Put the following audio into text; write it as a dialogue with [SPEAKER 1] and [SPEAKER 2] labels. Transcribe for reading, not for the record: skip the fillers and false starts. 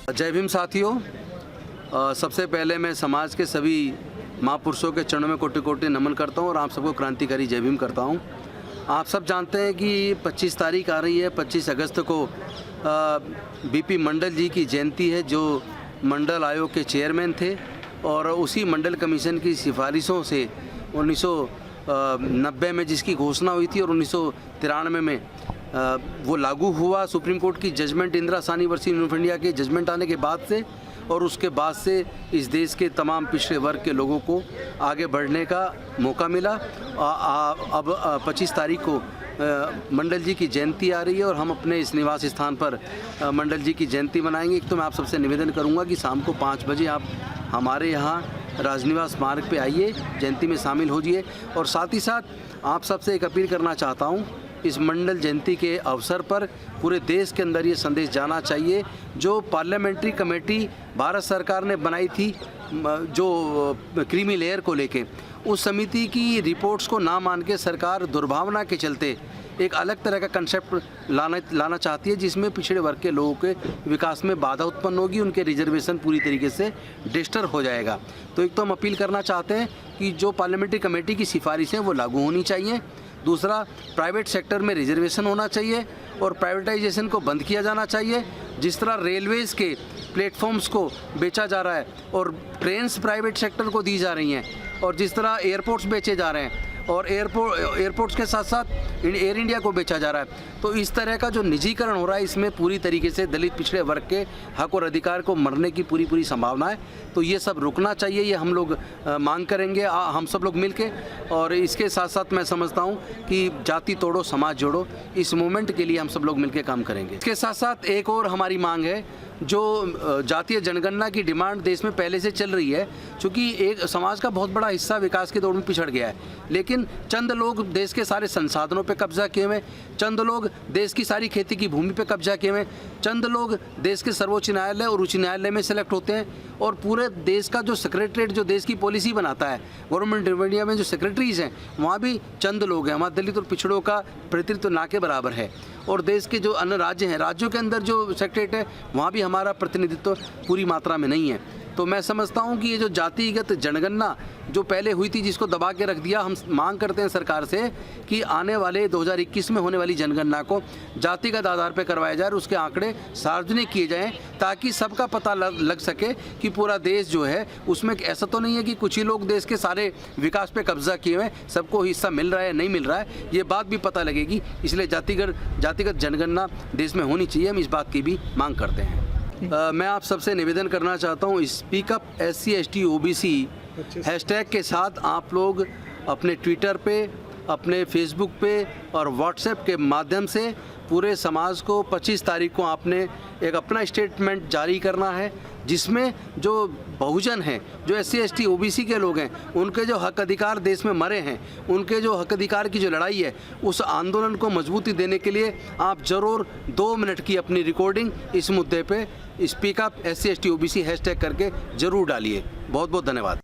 [SPEAKER 1] जय भीम साथियों। सबसे पहले मैं समाज के सभी महापुरुषों के चरणों में कोटि कोटि नमन करता हूं और आप सबको क्रांतिकारी जय भीम करता हूं। आप सब जानते हैं कि 25 तारीख आ रही है। 25 अगस्त को बीपी मंडल जी की जयंती है, जो मंडल आयोग के चेयरमैन थे और उसी मंडल कमीशन की सिफारिशों से 1990 में जिसकी घोषणा हुई थी और 1993 में वो लागू हुआ। सुप्रीम कोर्ट की judgment, Indira Sawhney versus union of India के जजमेंट आने के बाद से और उसके बाद से इस देश के तमाम पिछड़े वर्ग के लोगों को आगे बढ़ने का मौका मिला। अब 25 तारीख को मंडल जी की जयंती आ रही है और हम अपने इस निवास स्थान पर मंडल जी की जयंती मनाएंगे। एक तो मैं आप सबसे निवेदन करूंगा कि शाम को 5 बजे आप हमारे यहाँ राजनिवास मार्ग पे आइए, जयंती में शामिल होजिए। और साथ ही साथ आप सबसे एक अपील करना चाहता हूँ, इस मंडल जयंती के अवसर पर पूरे देश के अंदर ये संदेश जाना चाहिए, जो पार्लियामेंट्री कमेटी भारत सरकार ने बनाई थी जो क्रीमी लेयर को लेके, उस समिति की रिपोर्ट्स को ना मान के सरकार दुर्भावना के चलते एक अलग तरह का कंसेप्ट लाना चाहती है, जिसमें पिछड़े वर्ग के लोगों के विकास में बाधा उत्पन्न होगी, उनके रिजर्वेशन पूरी तरीके से डिस्टर्ब हो जाएगा। तो एक तो हम अपील करना चाहते हैं कि जो पार्लियामेंट्री कमेटी की सिफारिशें वो लागू होनी चाहिए। दूसरा, प्राइवेट सेक्टर में रिजर्वेशन होना चाहिए और प्राइवेटाइजेशन को बंद किया जाना चाहिए। जिस तरह रेलवेज़ के प्लेटफॉर्म्स को बेचा जा रहा है और ट्रेन्स प्राइवेट सेक्टर को दी जा रही हैं, और जिस तरह एयरपोर्ट्स बेचे जा रहे हैं और एयरपोर्ट्स के साथ साथ एयर इंडिया को बेचा जा रहा है, तो इस तरह का जो निजीकरण हो रहा है, इसमें पूरी तरीके से दलित पिछड़े वर्ग के हक और अधिकार को मरने की पूरी संभावना है। तो ये सब रुकना चाहिए, ये हम लोग मांग करेंगे, हम सब लोग मिलके। और इसके साथ साथ मैं समझता हूँ कि जाति तोड़ो समाज जोड़ो, इस मूवमेंट के लिए हम सब लोग मिलके काम करेंगे। इसके साथ साथ एक और हमारी मांग है, जो जातीय जनगणना की डिमांड देश में पहले से चल रही है, क्योंकि एक समाज का बहुत बड़ा हिस्सा विकास की दौड़ में पिछड़ गया है, लेकिन चंद लोग देश के सारे संसाधनों पे कब्जा किए हुए, चंद लोग देश की सारी खेती की भूमि पे कब्जा किए हुए, चंद लोग देश के सर्वोच्च न्यायालय और उच्च न्यायालय में सेलेक्ट होते हैं, और पूरे देश का जो सेक्रेटरीट जो देश की पॉलिसी बनाता है, गवर्नमेंट ऑफ इंडिया में जो सेक्रेटरीज हैं, वहाँ भी चंद लोग हैं। हमारे दलित और पिछड़ों का प्रतिनिधित्व ना के बराबर है। और देश के जो अन्य राज्य हैं, राज्यों के अंदर जो सेक्रेटरीट है, वहाँ भी हमारा प्रतिनिधित्व पूरी मात्रा में नहीं है। तो मैं समझता हूँ कि ये जो जातिगत जनगणना जो पहले हुई थी, जिसको दबा के रख दिया, हम मांग करते हैं सरकार से कि आने वाले 2021 में होने वाली जनगणना को जातिगत आधार पर करवाया जाए और उसके आंकड़े सार्वजनिक किए जाएं, ताकि सबका पता लग सके कि पूरा देश जो है उसमें ऐसा तो नहीं है कि कुछ ही लोग देश के सारे विकास पे कब्जा किए हुए, सबको हिस्सा मिल रहा है नहीं मिल रहा है, ये बात भी पता लगेगी। इसलिए जातिगत जनगणना देश में होनी चाहिए, हम इस बात की भी मांग करते हैं। मैं आप सबसे निवेदन करना चाहता हूँ, speak up SC ST OBC hashtag के साथ आप लोग अपने ट्विटर पे, अपने फेसबुक पे और व्हाट्सएप के माध्यम से पूरे समाज को 25 तारीख को आपने एक अपना स्टेटमेंट जारी करना है, जिसमें जो बहुजन हैं, जो SC ST OBC के लोग हैं, उनके जो हक अधिकार देश में मरे हैं, उनके जो हक अधिकार की जो लड़ाई है, उस आंदोलन को मजबूती देने के लिए आप ज़रूर 2 मिनट की अपनी रिकॉर्डिंग इस मुद्दे पे speak up SC ST OBC hashtag करके ज़रूर डालिए। बहुत बहुत धन्यवाद।